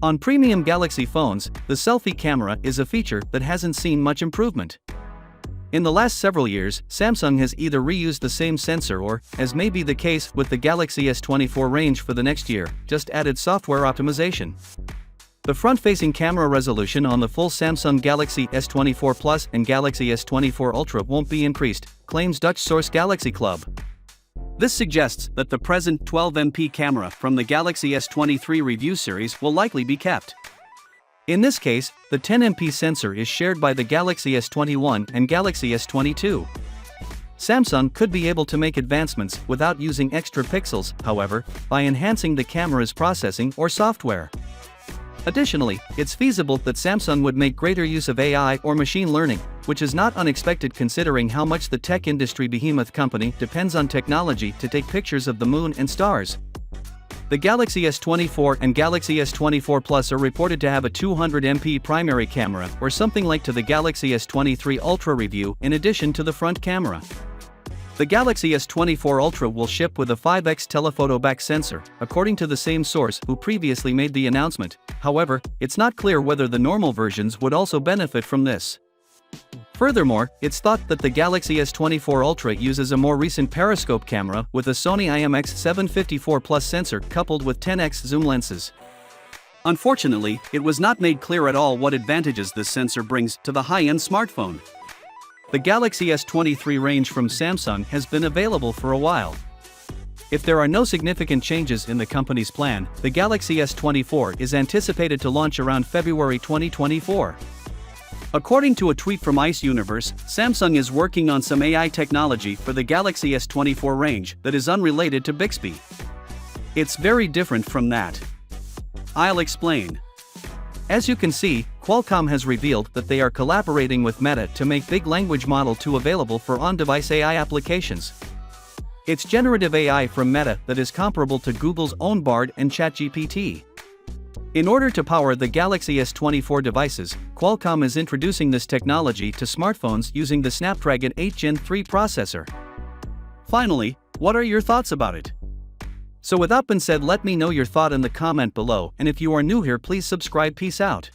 On premium Galaxy phones, the selfie camera is a feature that hasn't seen much improvement. In the last several years, Samsung has either reused the same sensor or, as may be the case with the Galaxy S24 range for the next year, just added software optimization. The front-facing camera resolution on the full Samsung Galaxy S24 Plus and Galaxy S24 Ultra won't be increased, claims Dutch source Galaxy Club. This suggests that the present 12MP camera from the Galaxy S23 review series will likely be kept. In this case, the 10MP sensor is shared by the Galaxy S21 and Galaxy S22. Samsung could be able to make advancements without using extra pixels, however, by enhancing the camera's processing or software. Additionally, it's feasible that Samsung would make greater use of AI or machine learning, which is not unexpected considering how much the tech industry behemoth company depends on technology to take pictures of the moon and stars. The Galaxy S24 and Galaxy S24 Plus are reported to have a 200MP primary camera or something like to the Galaxy S23 Ultra review in addition to the front camera. The Galaxy S24 Ultra will ship with a 5x telephoto back sensor, according to the same source who previously made the announcement. However, it's not clear whether the normal versions would also benefit from this. Furthermore, it's thought that the Galaxy S24 Ultra uses a more recent periscope camera with a Sony IMX754 Plus sensor coupled with 10x zoom lenses. Unfortunately, it was not made clear at all what advantages this sensor brings to the high-end smartphone. The Galaxy S23 range from Samsung has been available for a while. If there are no significant changes in the company's plan, the Galaxy S24 is anticipated to launch around February 2024. According to a tweet from Ice Universe, Samsung is working on some AI technology for the Galaxy S24 range that is unrelated to Bixby. It's very different from that. I'll explain. As you can see, Qualcomm has revealed that they are collaborating with Meta to make Big Language Model 2 available for on-device AI applications. It's generative AI from Meta that is comparable to Google's own Bard and ChatGPT. In order to power the Galaxy S24 devices, Qualcomm is introducing this technology to smartphones using the Snapdragon 8 Gen 3 processor. Finally, what are your thoughts about it? So with that being said, let me know your thought in the comment below, and if you are new here, please subscribe. Peace out.